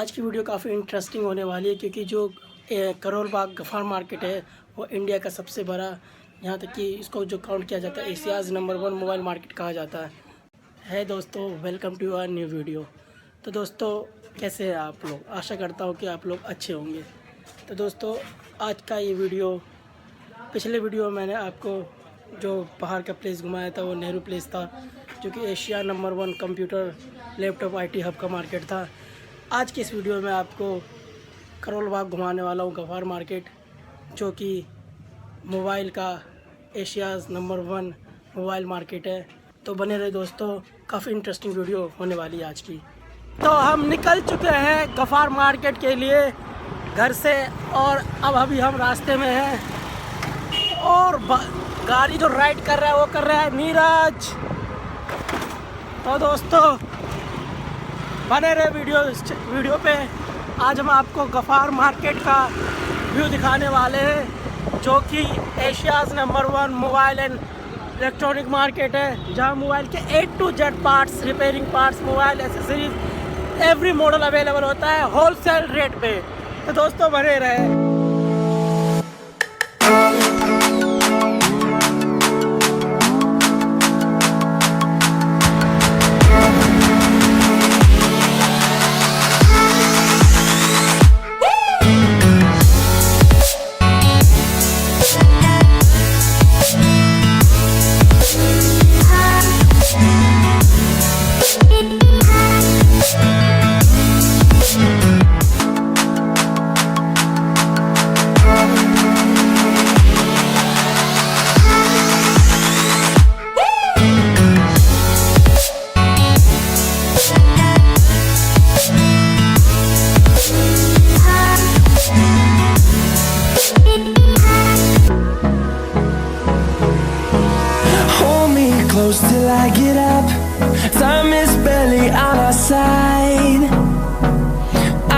आज की वीडियो काफ़ी इंटरेस्टिंग होने वाली है क्योंकि जो karolbagh गफ्फार मार्केट है वो इंडिया का सबसे बड़ा, यहाँ तक कि इसको जो काउंट किया जाता है एशियाज़ नंबर 1 मोबाइल मार्केट कहा जाता है। दोस्तों, welcome to our new video. तो दोस्तों, कैसे हैं आप लोग? आशा करता हूँ कि आप लोग अच्छे होंगे। तो दोस्तों, आज का ये वीडियो, पिछले वीडियो में मैंने आपको जो बाहर का प्लेस घुमाया था वो नेहरू प्लेस था, जो कि Asia number 1 computer laptop IT hub का मार्केट था। आज की इस वीडियो में आपको karolbagh घुमाने वाला हूँ, गफ्फार मार्केट, जो कि मोबाइल का एशियाज़ नंबर 1 मोबाइल मार्केट है। तो बने रहे दोस्तों, काफ़ी इंटरेस्टिंग वीडियो होने वाली है आज की। तो हम निकल चुके हैं गफ्फार मार्केट के लिए घर से, और अब अभी हम रास्ते में हैं और गाड़ी जो राइड कर रहा है वो कर रहा है नीरज। तो दोस्तों, बने रहे वीडियो पे। आज हम आपको गफ्फार मार्केट का व्यू दिखाने वाले हैं, जो कि Asia's number 1 mobile and electronic market है, जहां मोबाइल के A to Z parts, repairing parts, mobile accessories, every model available होता है होलसेल रेट पे। तो दोस्तों, बने रहे। Close till I get up, time is barely on our side.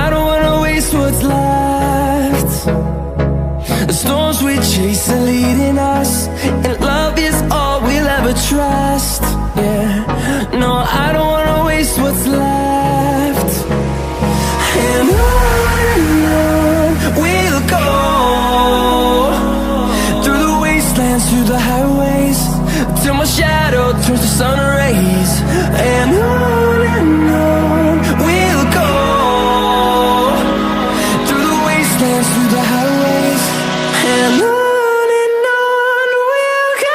I don't wanna waste what's left. The storms we chase are leading us, and love is all we'll ever trust. Yeah, no, I don't wanna waste what's left. And on we'll go, through the wastelands, through the highways, till my shadow turns to sun rays. And on we'll go, through the wastelands, through the highways, and on we'll go.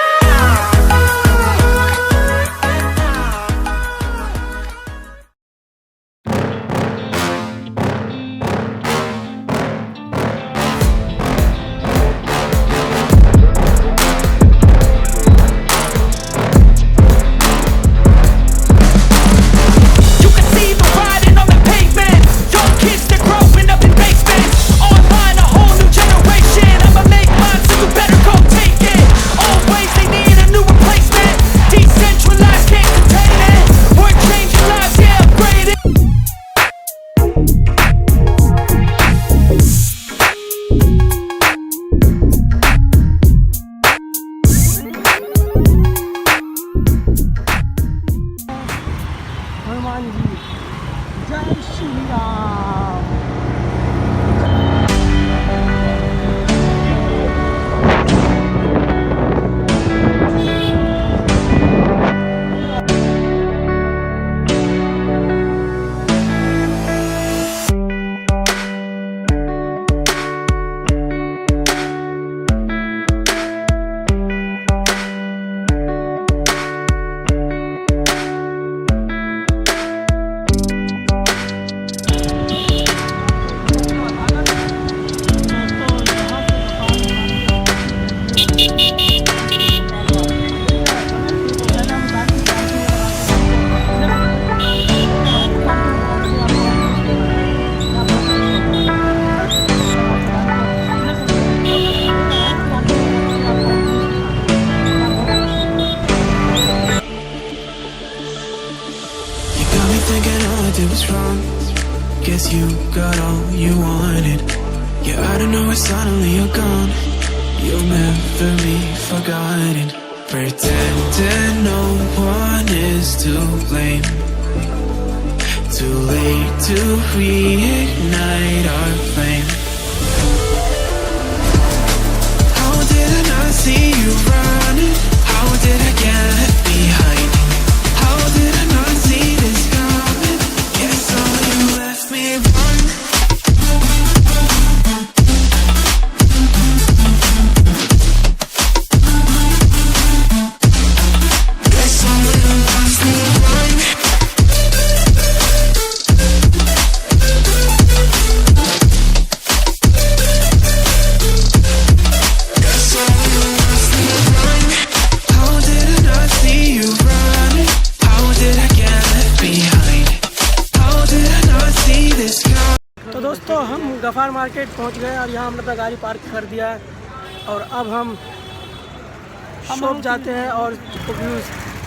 Hanuman ji, जय Shri Ram. It was wrong. Guess you got all you wanted. Yeah, I don't know why suddenly you're gone. You'll never be forgotten. Pretending no one is to blame. Too late to reignite our flame. How did I not see you running? How did I get left behind? How did I not see this coming? Guess all you left me run. Guess all you left me run. तो दोस्तों हम Gaffar market पहुंच गए और यहाँ हमने अपना गाड़ी पार्क कर दिया है और अब हम शॉप जाते हैं और व्यू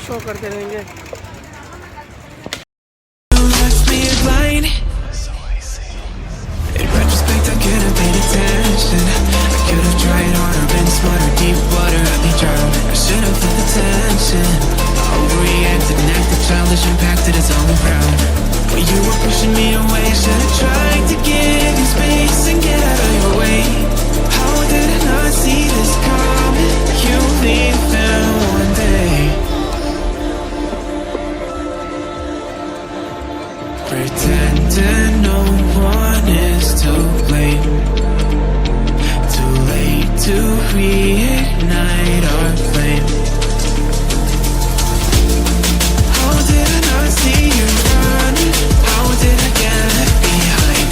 शो करते रहेंगे। You were pushing me away, should've tried to give you space and get out of your way. How did I not see this coming? You leave them one day. Pretending no one is to blame. Too late to reignite our flame. How did I not see you running? How did I get left behind?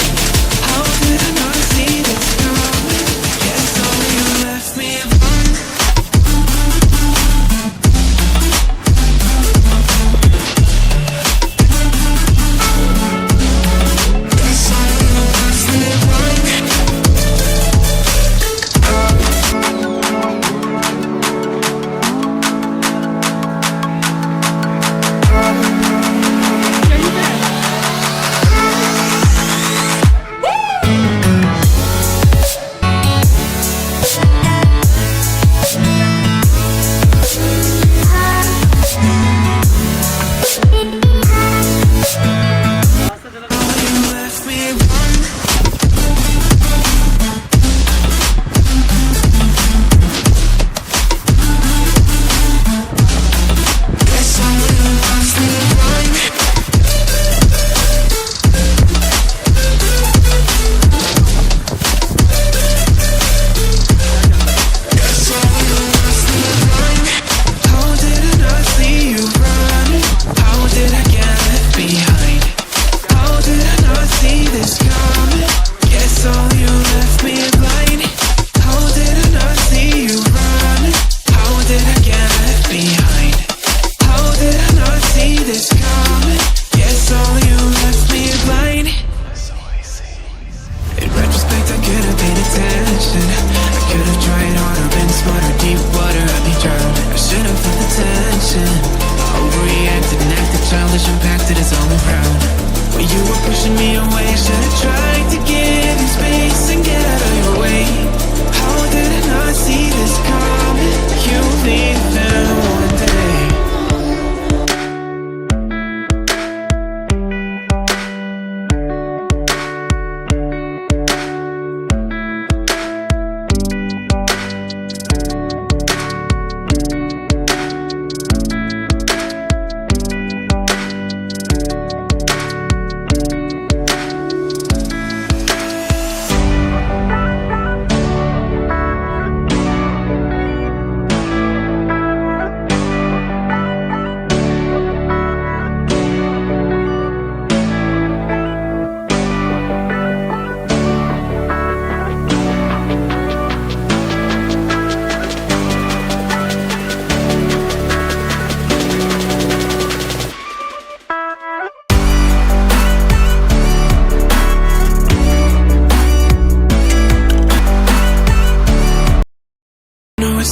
How did I not see this coming? Guess all you left me alone. Guess all you left me alone.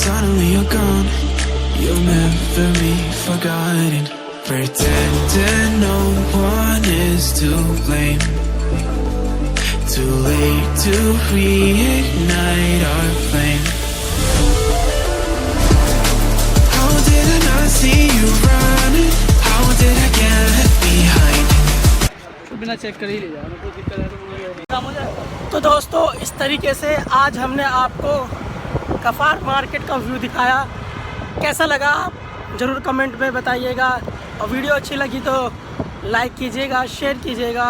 Suddenly you're gone, you'll never be forgotten. Pretending no one is to blame. Too late to reignite our flame. How did I not see you running? How did I get left behind? वाला check कर ही लीजिए, हमें कोई दिक्कत है तो मुझे। तो दोस्तों इस तरीके से आज हमने आपको गफ्फार मार्केट का व्यू दिखाया। कैसा लगा आप ज़रूर कमेंट में बताइएगा, और वीडियो अच्छी लगी तो लाइक कीजिएगा, शेयर कीजिएगा,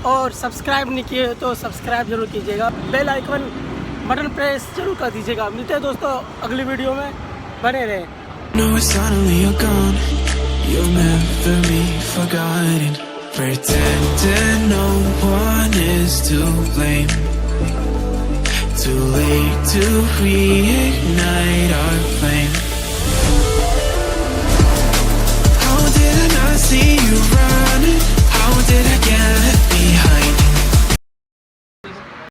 और सब्सक्राइब नहीं किए तो सब्सक्राइब जरूर कीजिएगा, बेल आइकन बटन प्रेस जरूर कर दीजिएगा। मिलते हैं दोस्तों अगली वीडियो में, बने रहें। No, suddenly you're gone. You'll never be forgotten. Pretending no one is to blame. Too late to reignite our